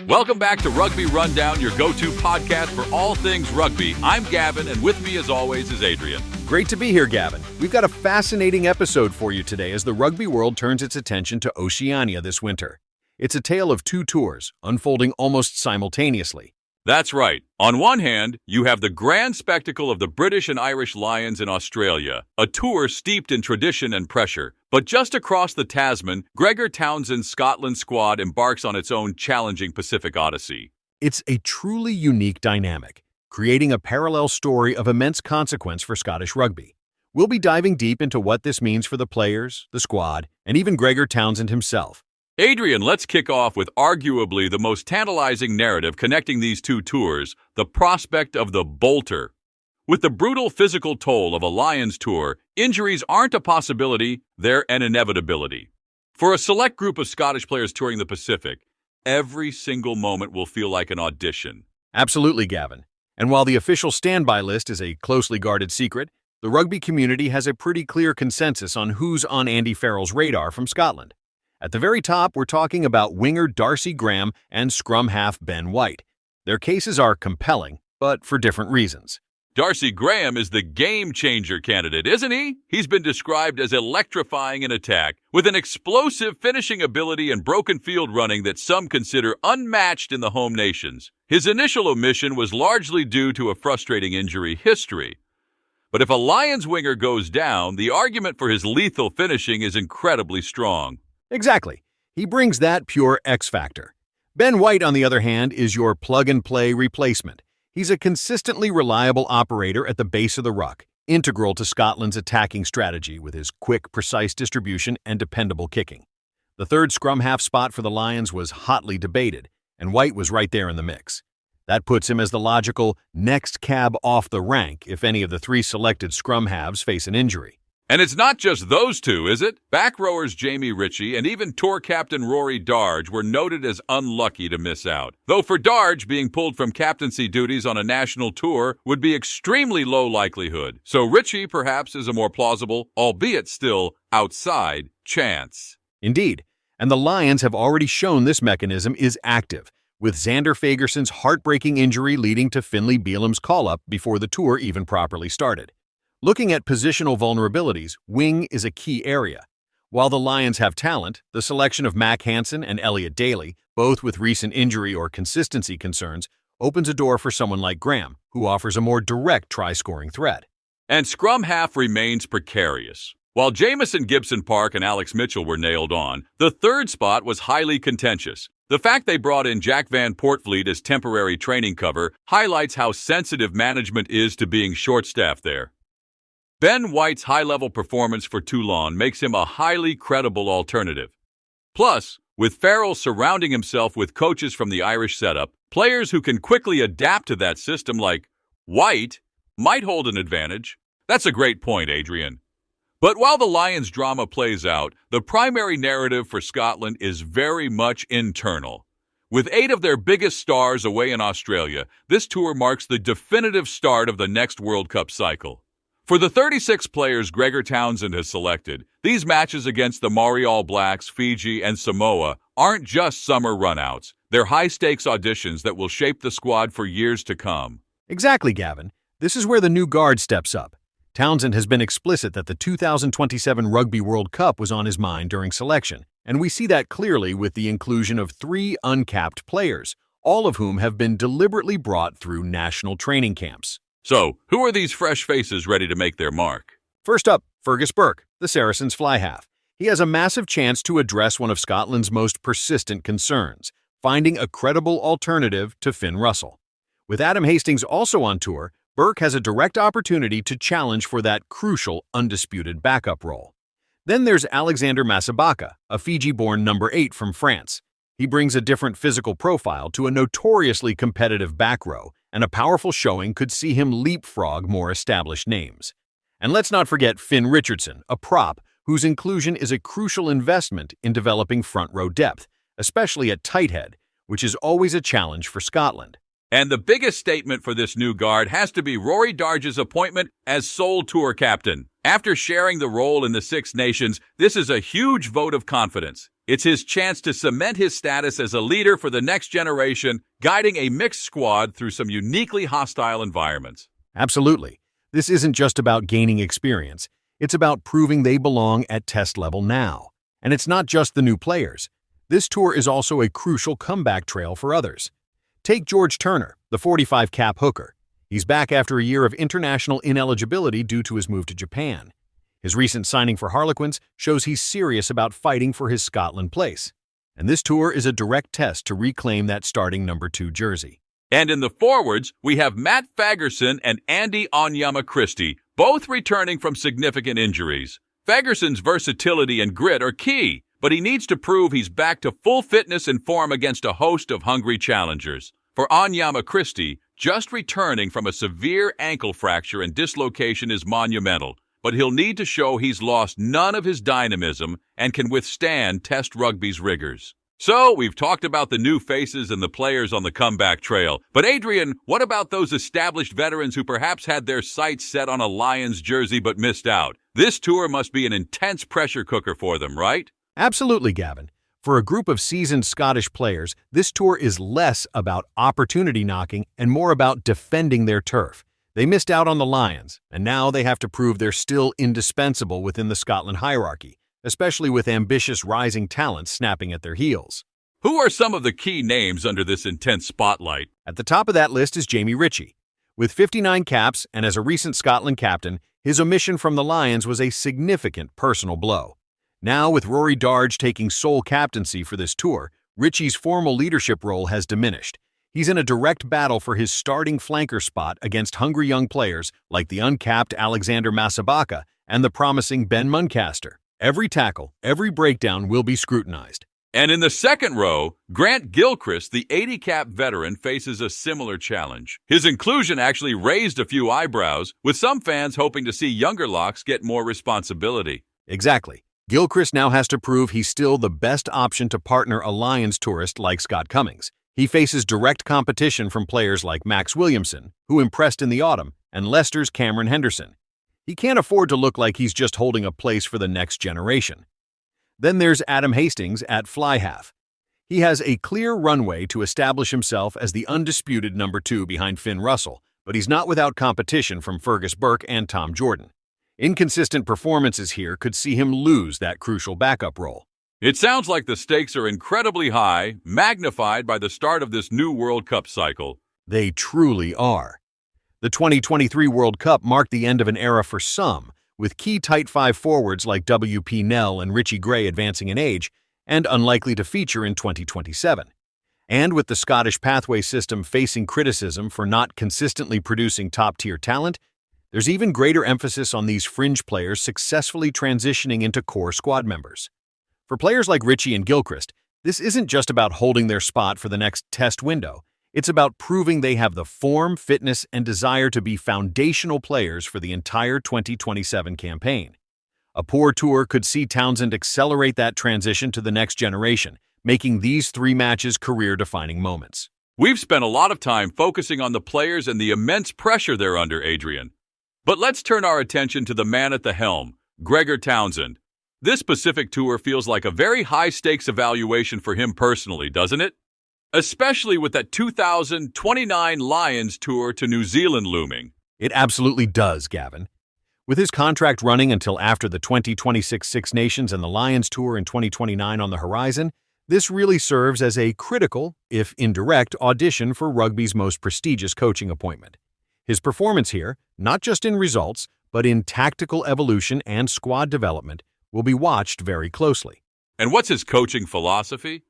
Welcome back to Rugby Rundown, your go-to podcast for all things rugby. I'm Gavin, and with me, as always, is Adrian. Great to be here, Gavin. We've got a fascinating episode for you today as the rugby world turns its attention to Oceania this winter. It's a tale of two tours, unfolding almost simultaneously. That's right. On one hand, you have the grand spectacle of the British and Irish Lions in Australia, a tour steeped in tradition and pressure. But just across the Tasman, Gregor Townsend's Scotland squad embarks on its own challenging Pacific odyssey. It's a truly unique dynamic, creating a parallel story of immense consequence for Scottish rugby. We'll be diving deep into what this means for the players, the squad, and even Gregor Townsend himself. Adrian, let's kick off with arguably the most tantalizing narrative connecting these two tours, the prospect of the bolter. With the brutal physical toll of a Lions tour, injuries aren't a possibility, they're an inevitability. For a select group of Scottish players touring the Pacific, every single moment will feel like an audition. Absolutely, Gavin. And while the official standby list is a closely guarded secret, the rugby community has a pretty clear consensus on who's on Andy Farrell's radar from Scotland. At the very top, we're talking about winger Darcy Graham and scrum half Ben White. Their cases are compelling, but for different reasons. Darcy Graham is the game-changer candidate, isn't he? He's been described as electrifying in attack, with an explosive finishing ability and broken field running that some consider unmatched in the home nations. His initial omission was largely due to a frustrating injury history. But if a Lions winger goes down, the argument for his lethal finishing is incredibly strong. Exactly. He brings that pure X factor. Ben White, on the other hand, is your plug-and-play replacement. He's a consistently reliable operator at the base of the ruck, integral to Scotland's attacking strategy with his quick, precise distribution and dependable kicking. The third scrum half spot for the Lions was hotly debated, and White was right there in the mix. That puts him as the logical next cab off the rank if any of the three selected scrum halves face an injury. And it's not just those two, is it? Back rowers Jamie Ritchie and even tour captain Rory Darge were noted as unlucky to miss out. Though for Darge, being pulled from captaincy duties on a national tour would be extremely low likelihood. So Ritchie perhaps is a more plausible, albeit still outside, chance. Indeed. And the Lions have already shown this mechanism is active, with Xander Fagerson's heartbreaking injury leading to Finlay Bealham's call-up before the tour even properly started. Looking at positional vulnerabilities, wing is a key area. While the Lions have talent, the selection of Mac Hansen and Elliot Daly, both with recent injury or consistency concerns, opens a door for someone like Graham, who offers a more direct try-scoring threat. And scrum half remains precarious. While Jamison Gibson Park and Alex Mitchell were nailed on, the third spot was highly contentious. The fact they brought in Jack Van Portfleet as temporary training cover highlights how sensitive management is to being short-staffed there. Ben White's high-level performance for Toulon makes him a highly credible alternative. Plus, with Farrell surrounding himself with coaches from the Irish setup, players who can quickly adapt to that system like White might hold an advantage. That's a great point, Adrian. But while the Lions drama plays out, the primary narrative for Scotland is very much internal. With 8 of their biggest stars away in Australia, this tour marks the definitive start of the next World Cup cycle. For the 36 players Gregor Townsend has selected, these matches against the Māori All Blacks, Fiji, and Samoa aren't just summer runouts. They're high-stakes auditions that will shape the squad for years to come. Exactly, Gavin. This is where the new guard steps up. Townsend has been explicit that the 2027 Rugby World Cup was on his mind during selection, and we see that clearly with the inclusion of 3 uncapped players, all of whom have been deliberately brought through national training camps. So, who are these fresh faces ready to make their mark? First up, Fergus Burke, the Saracens fly half. He has a massive chance to address one of Scotland's most persistent concerns, finding a credible alternative to Finn Russell. With Adam Hastings also on tour, Burke has a direct opportunity to challenge for that crucial, undisputed backup role. Then there's Alexander Masabaka, a Fiji-born number 8 from France. He brings a different physical profile to a notoriously competitive back row, and a powerful showing could see him leapfrog more established names. And let's not forget Finn Richardson, a prop whose inclusion is a crucial investment in developing front row depth, especially at tight head, which is always a challenge for Scotland. And the biggest statement for this new guard has to be Rory Darge's appointment as sole tour captain. After sharing the role in the Six Nations, this is a huge vote of confidence. It's his chance to cement his status as a leader for the next generation, guiding a mixed squad through some uniquely hostile environments. Absolutely. This isn't just about gaining experience. It's about proving they belong at test level now. And it's not just the new players. This tour is also a crucial comeback trail for others. Take George Turner, the 45-cap hooker. He's back after a year of international ineligibility due to his move to Japan. His recent signing for Harlequins shows he's serious about fighting for his Scotland place. And this tour is a direct test to reclaim that starting number 2 jersey. And in the forwards, we have Matt Fagerson and Andy Onyema-Christie, both returning from significant injuries. Fagerson's versatility and grit are key, but he needs to prove he's back to full fitness and form against a host of hungry challengers. For Onyema-Christie, just returning from a severe ankle fracture and dislocation is monumental, but he'll need to show he's lost none of his dynamism and can withstand Test rugby's rigors. So, we've talked about the new faces and the players on the comeback trail. But Adrian, what about those established veterans who perhaps had their sights set on a Lions jersey but missed out? This tour must be an intense pressure cooker for them, right? Absolutely, Gavin. For a group of seasoned Scottish players, this tour is less about opportunity knocking and more about defending their turf. They missed out on the Lions, and now they have to prove they're still indispensable within the Scotland hierarchy, especially with ambitious rising talents snapping at their heels. Who are some of the key names under this intense spotlight? At the top of that list is Jamie Ritchie. With 59 caps and as a recent Scotland captain, his omission from the Lions was a significant personal blow. Now, with Rory Darge taking sole captaincy for this tour, Ritchie's formal leadership role has diminished. He's in a direct battle for his starting flanker spot against hungry young players like the uncapped Alexander Masabaka and the promising Ben Muncaster. Every tackle, every breakdown will be scrutinized. And in the second row, Grant Gilchrist, the 80-cap veteran, faces a similar challenge. His inclusion actually raised a few eyebrows, with some fans hoping to see younger locks get more responsibility. Exactly. Gilchrist now has to prove he's still the best option to partner a Lions tourist like Scott Cummings. He faces direct competition from players like Max Williamson, who impressed in the autumn, and Leicester's Cameron Henderson. He can't afford to look like he's just holding a place for the next generation. Then there's Adam Hastings at fly half. He has a clear runway to establish himself as the undisputed number 2 behind Finn Russell, but he's not without competition from Fergus Burke and Tom Jordan. Inconsistent performances here could see him lose that crucial backup role. It sounds like the stakes are incredibly high, magnified by the start of this new World Cup cycle. They truly are. The 2023 World Cup marked the end of an era for some, with key tight 5 forwards like W.P. Nell and Richie Gray advancing in age and unlikely to feature in 2027. And with the Scottish pathway system facing criticism for not consistently producing top-tier talent, there's even greater emphasis on these fringe players successfully transitioning into core squad members. For players like Ritchie and Gilchrist, this isn't just about holding their spot for the next test window. It's about proving they have the form, fitness, and desire to be foundational players for the entire 2027 campaign. A poor tour could see Townsend accelerate that transition to the next generation, making these 3 matches career-defining moments. We've spent a lot of time focusing on the players and the immense pressure they're under, Adrian. But let's turn our attention to the man at the helm, Gregor Townsend. This Pacific tour feels like a very high-stakes evaluation for him personally, doesn't it? Especially with that 2029 Lions tour to New Zealand looming. It absolutely does, Gavin. With his contract running until after the 2026 Six Nations and the Lions tour in 2029 on the horizon, this really serves as a critical, if indirect, audition for rugby's most prestigious coaching appointment. His performance here, not just in results, but in tactical evolution and squad development, will be watched very closely. And what's his coaching philosophy?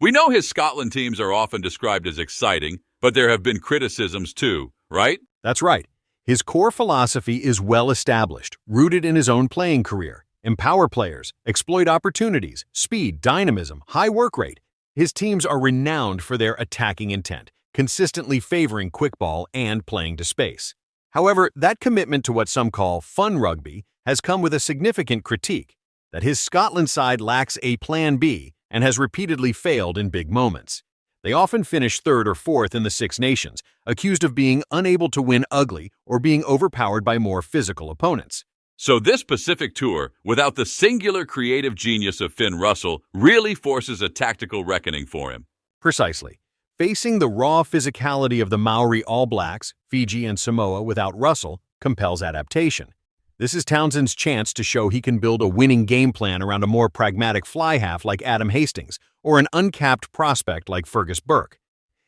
We know his Scotland teams are often described as exciting, but there have been criticisms too, right? That's right. His core philosophy is well established, rooted in his own playing career. Empower players, exploit opportunities, speed, dynamism, high work rate. His teams are renowned for their attacking intent, consistently favoring quick ball and playing to space. However, that commitment to what some call fun rugby has come with a significant critique, that his Scotland side lacks a plan B and has repeatedly failed in big moments. They often finish 3rd or 4th in the Six Nations, accused of being unable to win ugly or being overpowered by more physical opponents. So this Pacific tour, without the singular creative genius of Finn Russell, really forces a tactical reckoning for him. Precisely. Facing the raw physicality of the Māori All Blacks, Fiji and Samoa without Russell compels adaptation. This is Townsend's chance to show he can build a winning game plan around a more pragmatic fly half like Adam Hastings or an uncapped prospect like Fergus Burke.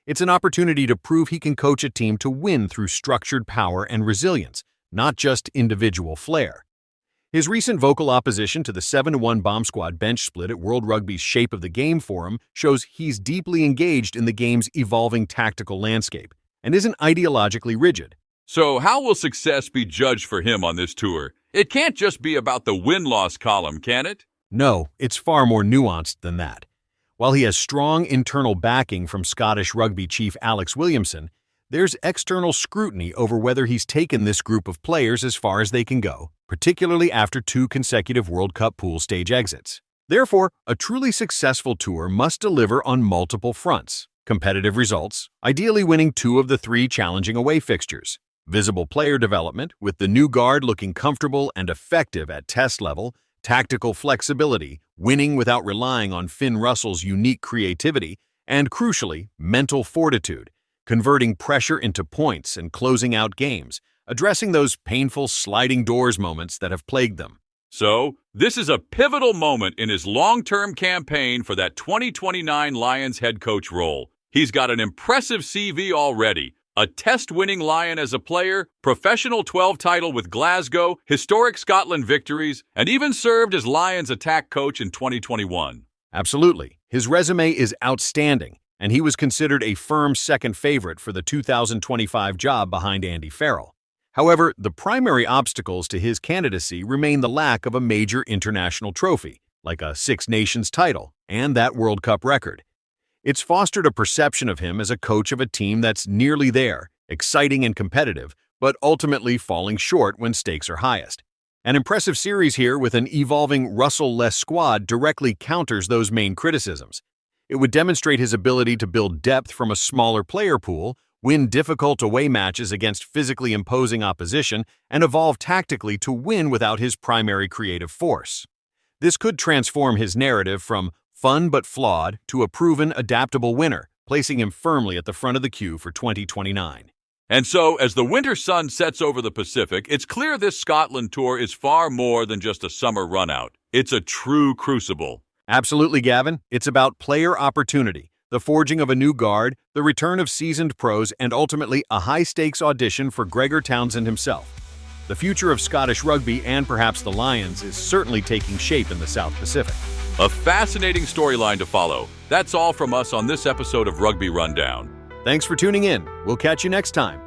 It's an opportunity to prove he can coach a team to win through structured power and resilience, not just individual flair. His recent vocal opposition to the 7-1 bomb squad bench split at World Rugby's Shape of the Game Forum shows he's deeply engaged in the game's evolving tactical landscape and isn't ideologically rigid. So how will success be judged for him on this tour? It can't just be about the win-loss column, can it? No, it's far more nuanced than that. While he has strong internal backing from Scottish rugby chief Alex Williamson, there's external scrutiny over whether he's taken this group of players as far as they can go, particularly after 2 consecutive World Cup pool stage exits. Therefore, a truly successful tour must deliver on multiple fronts. Competitive results, ideally winning 2 of the 3 challenging away fixtures. Visible player development, with the new guard looking comfortable and effective at test level. Tactical flexibility, winning without relying on Finn Russell's unique creativity. And crucially, mental fortitude, converting pressure into points and closing out games, addressing those painful sliding doors moments that have plagued them. So, this is a pivotal moment in his long-term campaign for that 2029 Lions head coach role. He's got an impressive CV already. A test-winning Lion as a player, professional 12 title with Glasgow, historic Scotland victories, and even served as Lions attack coach in 2021. Absolutely. His resume is outstanding, and he was considered a firm second favorite for the 2025 job behind Andy Farrell. However, the primary obstacles to his candidacy remain the lack of a major international trophy, like a Six Nations title, and that World Cup record. It's fostered a perception of him as a coach of a team that's nearly there, exciting and competitive, but ultimately falling short when stakes are highest. An impressive series here with an evolving Russell-less squad directly counters those main criticisms. It would demonstrate his ability to build depth from a smaller player pool, win difficult away matches against physically imposing opposition, and evolve tactically to win without his primary creative force. This could transform his narrative from fun but flawed to a proven, adaptable winner, placing him firmly at the front of the queue for 2029. And so, as the winter sun sets over the Pacific, it's clear this Scotland tour is far more than just a summer runout. It's a true crucible. Absolutely, Gavin. It's about player opportunity, the forging of a new guard, the return of seasoned pros, and ultimately a high-stakes audition for Gregor Townsend himself. The future of Scottish rugby and perhaps the Lions is certainly taking shape in the South Pacific. A fascinating storyline to follow. That's all from us on this episode of Rugby Rundown. Thanks for tuning in. We'll catch you next time.